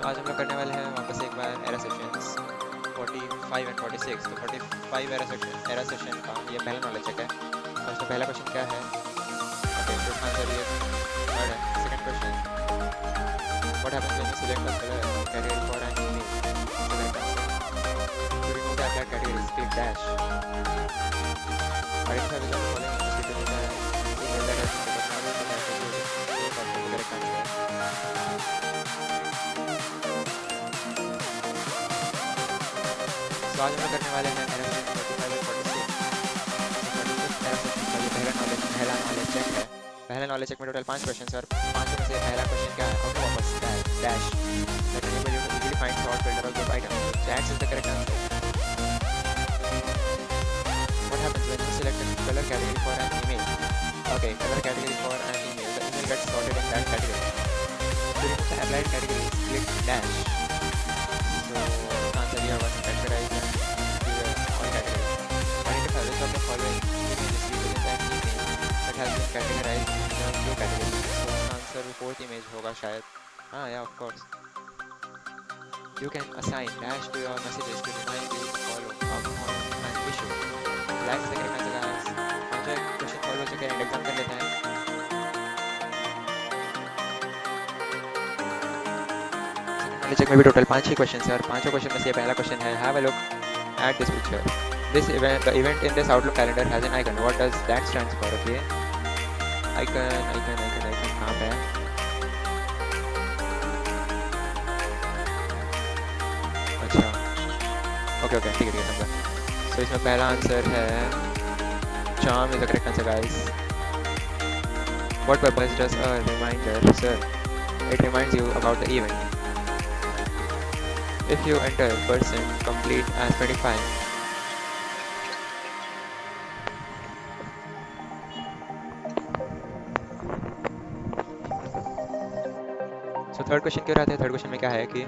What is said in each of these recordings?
आज हम लोग करने वाले हैं वापस एक बार एरा सेशंस 45 एंड 46। तो 45 एरा सेशन का ये पहला नॉलेज चेक है और इसमें पहला क्वेश्चन क्या है। ओके, तो इसका आंसर ये थर्ड है। Second question, what happens when you select a colour category for an image. तो correct answer, to remove the applied categories click dash. Identify which of the following image with the email that has been recognized as a good correct answer. तो आज हम लोग करने वाले हैं era session 45 और 46। तो 46 एरा सेशन का ये पहला नॉलेज चेक है। पहले नॉलेज चेक में टोटल 5 क्वेश्चंस और 5 में से पहला क्वेश्चन क्या है, हाउ टू वापस dash that enable you to easily find sort filter or group items. So Jax is the correct answer. What happens when you select a color category for an email? Okay, color category for an email. The email gets sorted in that category. To remove the applied categories, click dash. So answer here was categorize and give all categories. Identify which of the following images represents an email that has been categorized in the blue category. So answer fourth image होगा शायद. Yeah, of course. You can assign dash to your messages to remind you to follow up on an issue. That's the correct answer, guys. हम जो question solve हो चुके हैं, exam कर लेते हैं। सेकंड चेक में भी टोटल 5 ही क्वेश्चन है और पांचों क्वेश्चन में से ये पहला क्वेश्चन है, have a look at this picture. The event in this Outlook calendar has an icon. What does that stands for? Okay. Icon कहाँ पे है? अच्छा, ओके ठीक है समझा। तो इसमें पहला आंसर है charm is the correct answer, guys. What purpose does a reminder serve? It reminds you about the event. If you enter person complete as 25. So third question क्यों रहता है? थर्ड क्वेश्चन में क्या है कि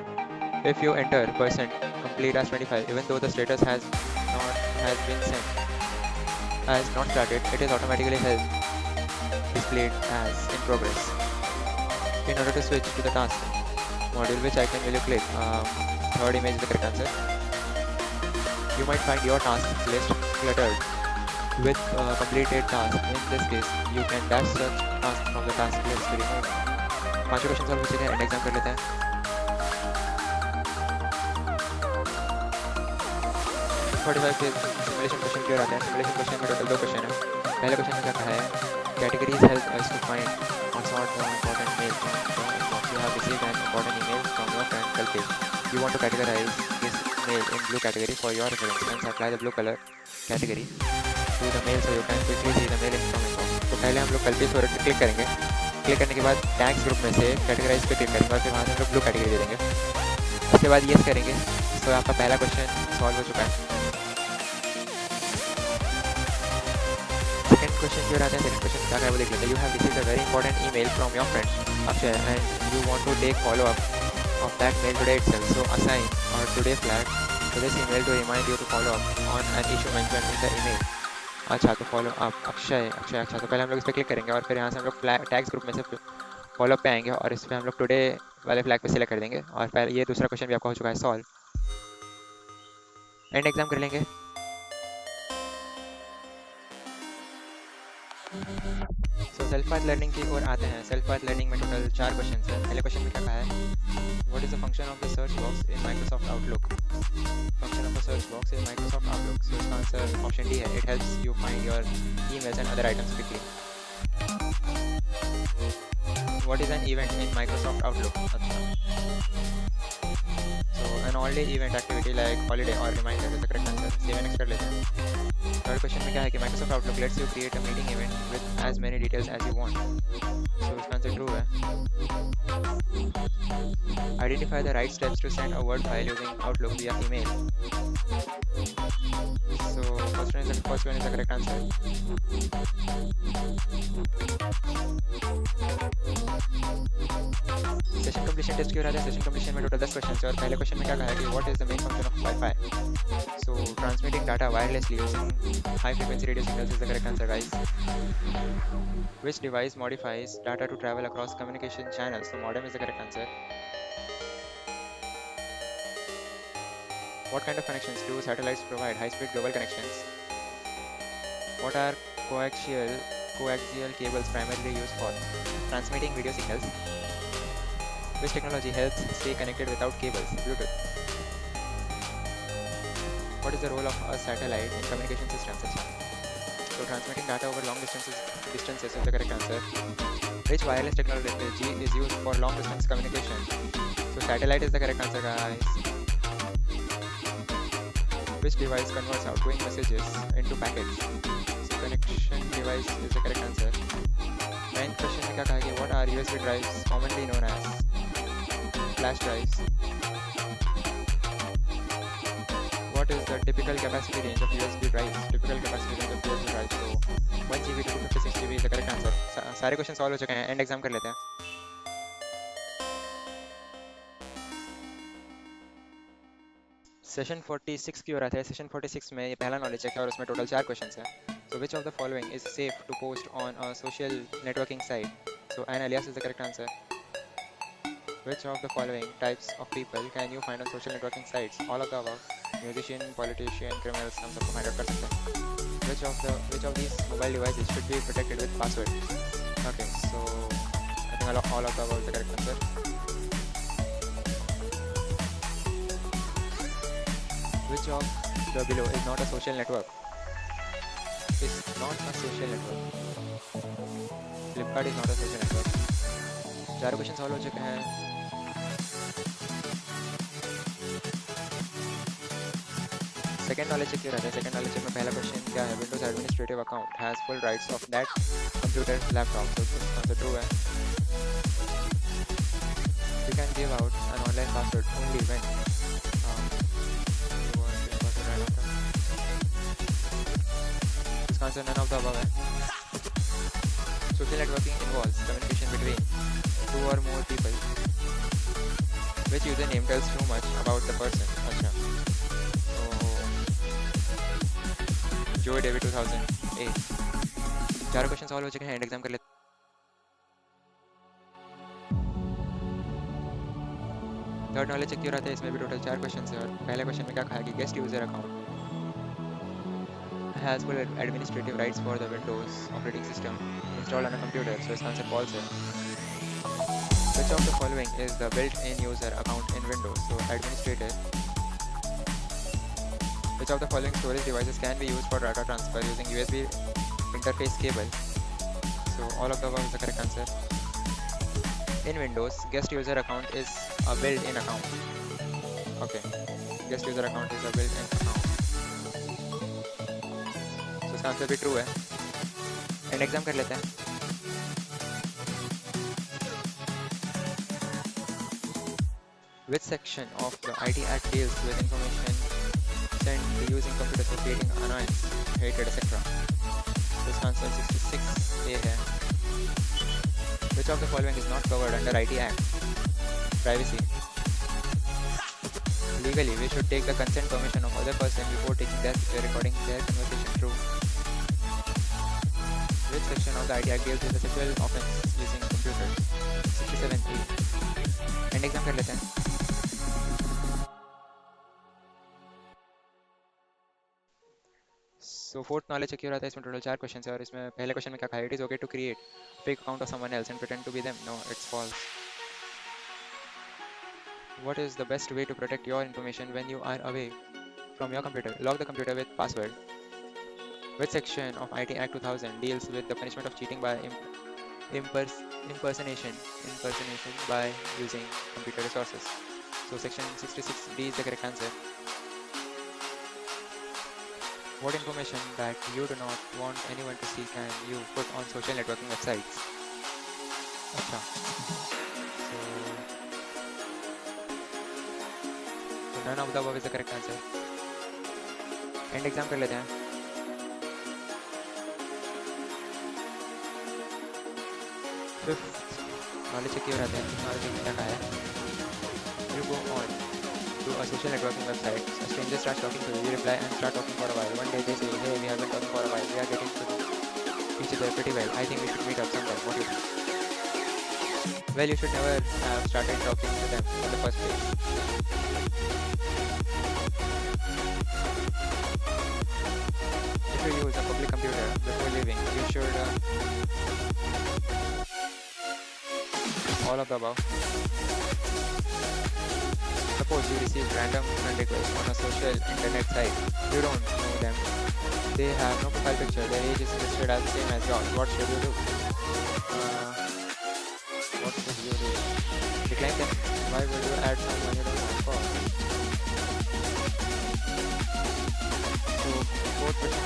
if you enter person complete as 25, even though the status has been sent as not started, it is automatically held displayed as in progress. In order to switch to the task module, which icon will you click? Third image is the correct answer. You might find your task list cluttered with completed tasks. In this case, you can dash such task from the task list to remove. पांचों question solve हो चुके हैं, and exam कर लेते हैं। 45 के simulation question क्यों आते हैं? सिमुलेशन क्वेश्चन में टोटल 2 क्वेश्चन है। पहले क्वेश्चन में क्या कहा है, categories help us to find और sort the important mail from inbox. You have received an important email from your friend Kalpesh. You want to categorize this mail in blue category for your reference. Hence apply the blue color category to the mail so you can quickly see the mail from inbox. तो पहले हम लोग कल्पेश पर click करेंगे। Click करने के बाद tags group में से कैटेगराइज पे क्लिक करेंगे और फिर वहाँ से हम लोग ब्लू कैटेगरी दे देंगे। उसके बाद येस करेंगे। तो आपका पहला क्वेश्चन सॉल्व हो चुका है। सेकंड क्वेश्चन जो रहता है, सेकंड क्वेश्चन क्या है वो देख लेते हैं। You have received a very important email from your friend Akshay and you want to take follow up of that mail today itself. So assign or today flag to this email to remind you to follow up on an issue mentioned in the email. अच्छा, तो follow up Akshay. तो पहले हम लोग इस पर click करेंगे और फिर यहाँ से हम लोग टैग्स ग्रुप में से फॉलो अप पे आएंगे और इस पर हम लोग टुडे वाले फ्लैग पे सिलेक्ट कर देंगे। और पहले ये दूसरा क्वेश्चन भी आपका हो चुका है सॉल्व। एंड एग्जाम कर लेंगे। सो सेल्फ पाथ लर्निंग की ओर आते हैं। सेल्फ पाथ लर्निंग में टोटल 4 क्वेश्चन है। पहले क्वेश्चन में क्या कहा है, what is the function of the search box in Microsoft Outlook. Function of the search box in Microsoft Outlook. So इसका आंसर ऑप्शन डी है, it helps you find your emails and other items quickly. What is an event in Microsoft Outlook. अच्छा, so an all day event activity like holiday और reminder is the correct answer. Save and next कर लेते हैं। Third question में क्या है कि Microsoft Outlook lets you create a meeting event with as many details as you want. So इसका answer true है। Identify the right steps to send a Word file using Outlook via email. So first one is the correct answer. Session completion test क्यों रहा है? Session completion में total 10 question है और पहले question में क्या कहा है कि what is the main function of wifi. So transmitting data wirelessly using high frequency radio signals is the correct answer, guys. Which device modifies data to travel across communication channels? So modem is the correct answer. What kind of connections do satellites provide? High-speed global connections. What are coaxial cables primarily used for? Transmitting video signals. Which technology helps stay connected without cables? Bluetooth. What is the role of a satellite in communication systems? So transmitting data over long distances is the correct answer. Which wireless technology is used for long distance communication? So satellite is the correct answer, guys. Which device converts outgoing messages into packets? So connection device is the correct answer. Ninth question में क्या कहा कि what are USB drives commonly known as? Flash drives. What is the typical capacity range of USB drives? Typical capacity range of USB drives. So 1 GB to 256 GB is the correct answer. सारे question solve हो चुके हैं. And exam कर लेते हैं. Session 46 की हो रहा था. सेशन 46 में ये पहला नॉलेज चेक है और उसमें टोटल 4 क्वेश्चंस हैं. So which of the following is safe to post on a social networking site? So an alias is the correct answer. Which of the following types of people can you find on social networking sites? All of the above. Musician, politician, criminals, हम सबको find out कर सकते हैं. Which of these mobile devices should be protected with password? Okay, so I think all of the above is the correct answer. Which of the below is not a social network? Is not a social network. Flipkart is not a social network. चारों question solve हो चुके हैं. Second knowledge check रहा था. Second knowledge check में पहला question क्या है? Windows administrative account has full rights of that computer laptop. So answer true है. You can give out an online password only when इसका answer none of the above है. Social networking involves communication between two or more people. Which username tells too much about the person? अच्छा. So Joey David 2008. चारों question solve हो चुके हैं. And exam कर लेते. Third knowledge check क्यों रहा था. इसमें भी टोटल 4 क्वेश्चन है. और पहले क्वेश्चन में क्या कहा कि guest user account has full administrative rights for the Windows operating system installed on a computer. So इसका आंसर false है. Which of the following is the built-in user account in Windows? So administrator. Which of the following storage devices can be used for data transfer using USB interface cable? So all of the above is the correct answer. In Windows, guest user account is a built-in account. Okay, guest user account is a built-in account. इसका answer भी true है. And exam कर लेते हैं. Which section of the IT Act deals with information sent to using computers for creating annoyance, hatred, etc.? So इसका answer 66A है. Which of the following is not covered under IT Act? Privacy. Legally, we should take the consent permission of other person before taking their picture, recording their conversation. True. Which section of the IT Act deals with the sexual offense using computers? 67A. And exam कर लेते हैं. सो fourth knowledge check हो रहा था. इसमें total 4 question है. और इसमें पहले क्वेश्चन में क्या कहा? It is okay to create fake account of someone else and pretend to be them. No, it's false. What is the best way to protect your information when you are away from your computer? Lock the computer with password. Which section of IT Act 2000 deals with the punishment of cheating by impersonation by using computer resources? So section 66D is the correct answer. What information that you do not want anyone to see can you put on social networking websites? अच्छा. None of the above is the correct answer. And exam कर लेते हैं. Fifth knowledge check हो रहा है. Knowledge check क्या है? You go on to a social networking website. A stranger starts talking to you. You reply and start talking for a while. One day they say, "Hey, we have been talking for a while. We are getting to know each other pretty well. I think we should meet up sometime. What do you think?" Well, you should never have started talking to them in the first place. should all of the above. Suppose you receive random friend requests on a social internet site. You don't know them. They have no profile picture. Their age is listed as the same as yours. What should you do? What should you do? Decline them. Why would you add someone you don't want for? So, fourth question,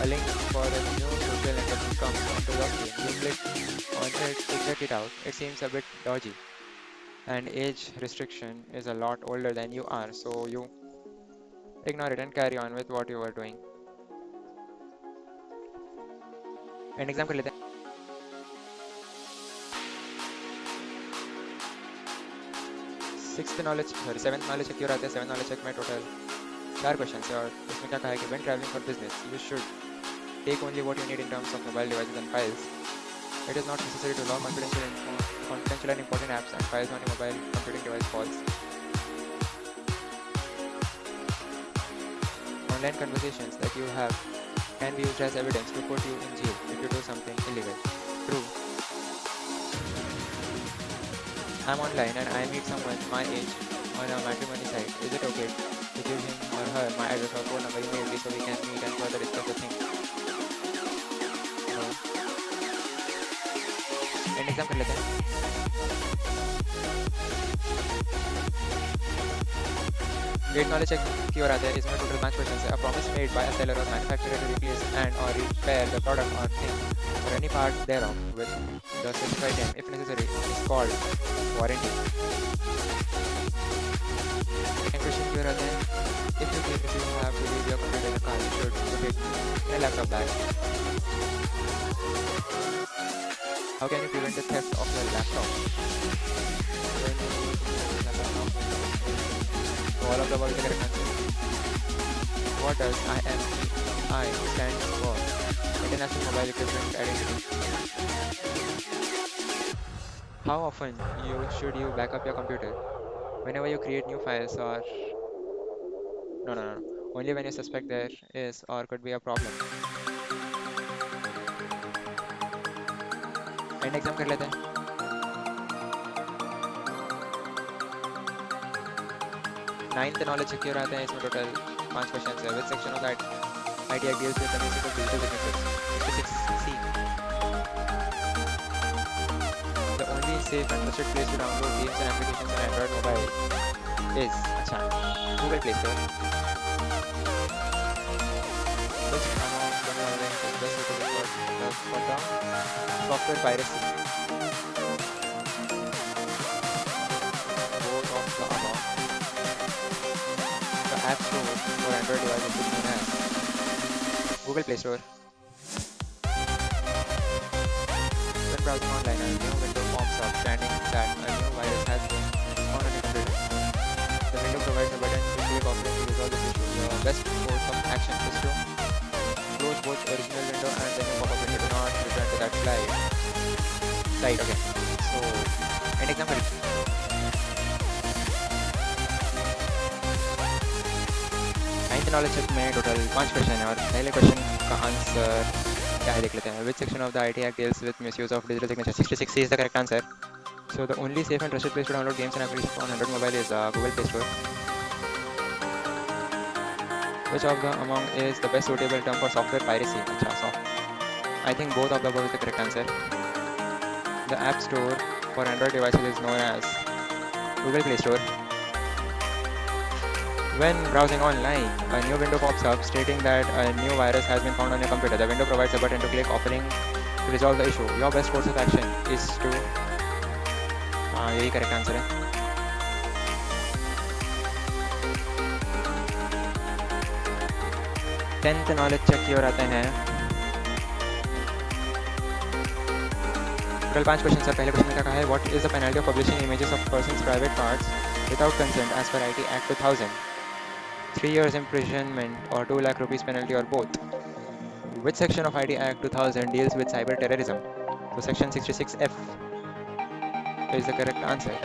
a link for a new social network comes onto your screen. You click on it to check it out. It seems a bit dodgy. And age restriction is a lot older than you are, so you ignore it and carry on with what you were doing. And exam कर लेते हैं. Seventh knowledge check क्यों रहता है? Seventh knowledge check में total 4 question है और इसमें क्या कहा है कि when travelling for business you should take only what you need in terms of mobile devices and files. It is not necessary to log confidential and important apps and files on your mobile computing device calls. Online conversations that you have can be used as evidence to put you in jail if you do something illegal. True. I'm online and I meet someone my age on a matrimony site. Is it okay to give him or her my address or phone number immediately so we can meet and further discuss the thing? No. And exam कर लेते हैं. Great knowledge check की ओर आते हैं. इसमें total 5 question है. A promise made by a seller और मैन्युफैक्चरर टू रिप्लेस एंड और रिपेयर द प्रोडक्ट और thing or any part thereof with the specified name if necessary is called warranty. Second question की ओर आते हैं. If you have to leave your computer in a car, you should put it in a laptop bag. How can you prevent the theft of your laptop? When you use laptop, so all of the above is the correct answer. What does IMEI stand for? International Mobile Equipment Identity. How often should you back up your computer? Whenever you create new files or no. Only when you suspect there is or could be a problem. And exam कर लेते हैं. Ninth knowledge check क्यों आते हैं. इसमें total 5 question है. Which section of that ITI deals with the basic of digital businesses? 56C. The only safe and trusted place to download games and applications on Android mobile is Google Play Store. Which among the following is best suitable for the software piracy? Both of the above. The App Store for Android devices is known as Google Play Store. When browsing online, a new window pops up stating that a new virus has been found on your computer. The window provides a button to click offering to resolve this issue. Your best course of action is to close both original window and the new pop-up window. Do not return to that site. Okay. So, an example. Ninth knowledge check में total 5 question है और पहले question का answer क्या है देख लेते हैं. Which section of the ITI Act deals with misuse of digital signature? 66C is the correct answer. So the only safe and trusted place to download games and applications on Android mobile is Google Play Store. Which of the among is the best suitable term for software piracy? I think both of the above is the correct answer. The App Store for Android devices is known as Google Play Store. When browsing online, a new window pops up stating that a new virus has been found on your computer. The window provides a button to click offering to resolve the issue. Your best course of action is to यही correct answer है. Tenth knowledge check की ओर आते हैं. Total 5 question है. पहले question में क्या कहा है? What is the penalty of publishing images of persons private parts without consent as per IT Act 2000? 3 years imprisonment or 2 lakh rupees penalty or both? Which section of IT Act 2000 deals with cyber terrorism? So section 66F is the correct answer.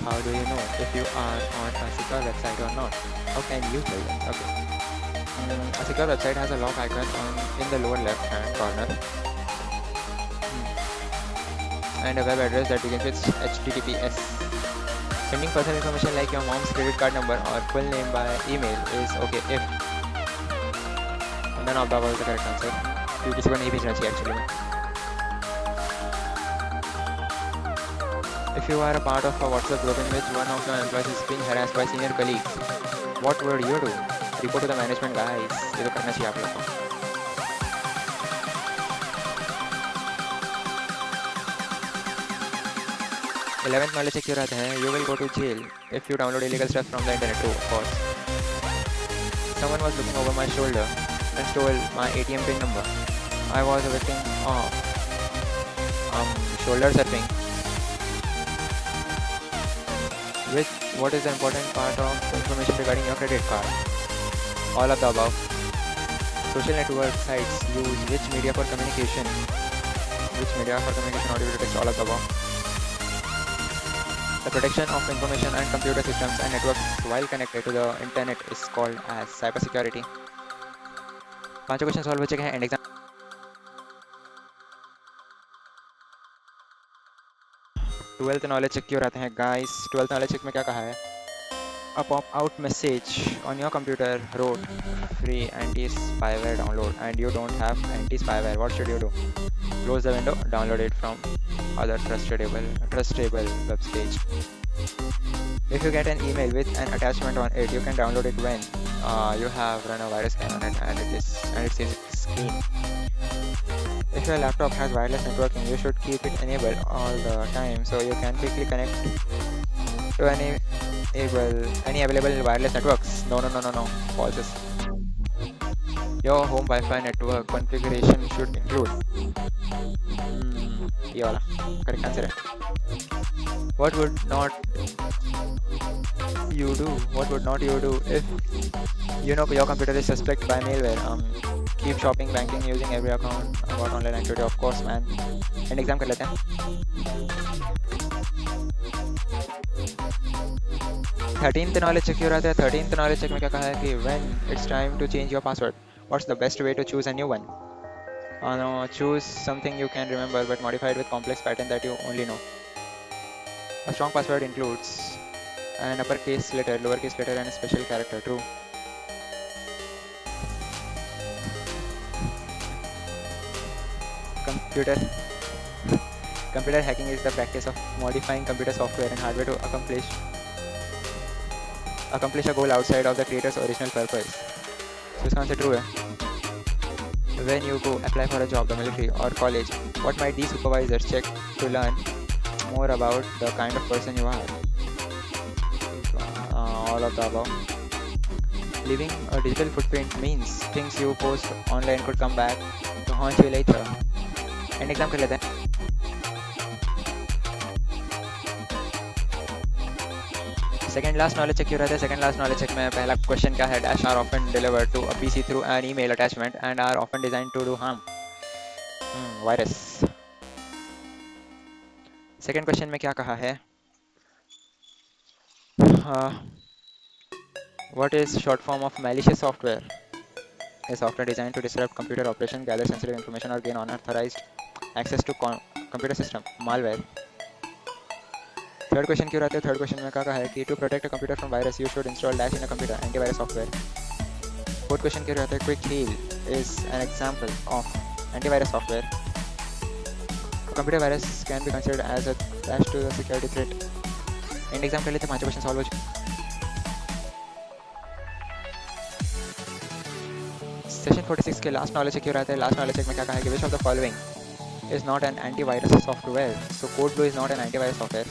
How do you know if you are on a secure website or not? How can you tell them? Okay. A secure website has a lock icon in the lower left hand corner and a web address that begins with HTTPS. Sending personal information like your mom's credit card number or full name by email is okay if none of the above is the correct answer. क्योंकि किसी को नहीं भेजना चाहिए actually में. If you are a part of a WhatsApp group in which one of your employees is being harassed by senior colleagues, what would you do? Report to the management guys. ये तो करना चाहिए आप लोगों को. 11th knowledge check रहता है. You will go to jail if you download illegal stuff from the internet too, of course. Someone was looking over my shoulder and stole my ATM pin number. I was a victim of shoulder surfing. What is the important part of information regarding your credit card? All of the above. Social network sites use which media for communication? Which media for communication? Audio, video, text, all of the above. The protection of information and computer systems and networks while connected to the internet is called as cybersecurity. 5 question solve हो चुके हैं and exam. 12th knowledge check क्यों रहते हैं guys? 12th knowledge check में क्या कहा है? A pop-out message on your computer wrote free anti-spyware download and you don't have anti-spyware. What should you do? Close the window, download it from other trustable web page. If you get an email with an attachment on it, you can download it when you have run a virus scan on it and it says it's clean. If your laptop has wireless networking, you should keep it enabled all the time so you can quickly connect to any available wireless networks. No. False. Your home Wi-Fi network configuration should include. ये वाला correct answer है. What would not you do if you know your computer is suspect by malware? Keep shopping, banking, using every account about online activity, of course, man. And exam कर लेते हैं. 13th knowledge check क्यों रहता है? 13th knowledge check में क्या कहा है कि when it's time to change your password, what's the best way to choose a new one? No, choose something you can remember but modify it with complex pattern that you only know. A strong password includes an uppercase letter, lowercase letter, and a special character. True. Computer hacking is the practice of modifying computer software and hardware to accomplish a goal outside of the creator's original purpose. So इसका answer true है. When you go apply for a job, the military or college, what might these supervisors check to learn more about the kind of person you are? All of the above. Leaving a digital footprint means things you post online could come back to haunt you later. And exam कर लेते हैं. Second last knowledge check क्यों रहता है? Second last knowledge check में पहला question क्या है? Dash are often delivered to a PC through an email attachment and are often designed to do harm. Virus. Second question में क्या कहा है? What is short form of malicious software? A software designed to disrupt computer operation, gather sensitive information, or gain unauthorized access to computer system. Malware. Third question क्यों रहते हैं? Third question में कहा है कि to protect a computer from virus, you should install dash in a computer antivirus software. Fourth question क्यों रहता है? Quick Heal is an example of antivirus software. A computer virus can be considered as a dash to the security threat. And exam कर लेते हैं. 5 question solve हो चुके. Session 46 के last knowledge check क्यों रहता है? लास्ट नॉलेज चेक में क्या कहा है कि which of the following is not an antivirus software? So code blue is not an antivirus software.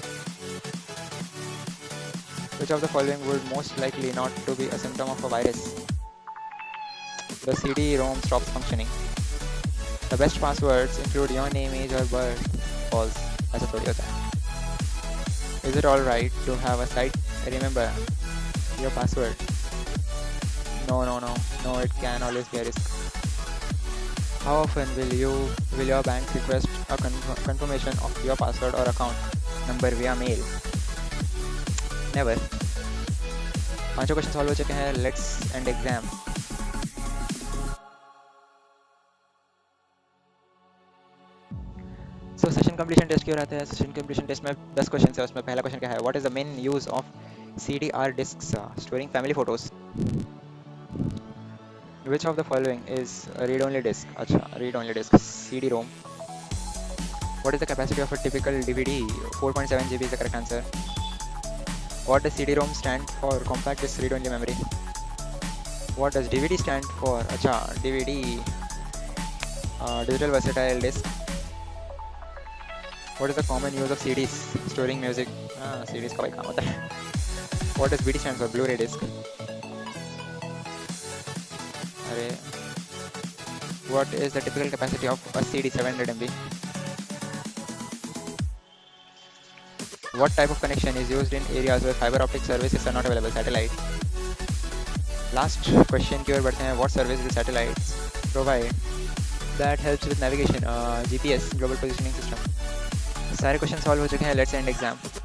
Which of the following would most likely not to be a symptom of a virus? The CD-ROM stops functioning. The best passwords include your name, age और birth. False. ऐसा थोड़ी होता है. Is it all right to have a site remember your password? No, it can always be a risk. How often will your bank request a confirmation of your password or account number via mail? Never. 5 question solve हो चुके हैं. Let's end exam. Session completion test क्यों रहता है? Session completion test में 10 question है, उसमें पहला क्वेश्चन क्या है? What is the main use of CDR discs storing family photos? Which of the following is a read-only disk? अच्छा, read-only disk. CD-ROM. What is the capacity of a typical DVD? 4.7 GB is the correct answer. What does CD-ROM stand for? Compact disc read-only memory. What does DVD stand for? अच्छा, DVD. Digital versatile disc. What is the common use of CDs? Storing music. CDs का भाई काम होता है. What does BD stand for? Blu-ray disc. अरे, what is the typical capacity of a CD? 700 MB. What type of connection is used in areas where fiber optic services are not available? Satellite. Last question की ओर बढ़ते हैं. What service do satellites provide that helps with navigation? GPS, Global Positioning System. सारे question solve हो चुके हैं. Let's end exam.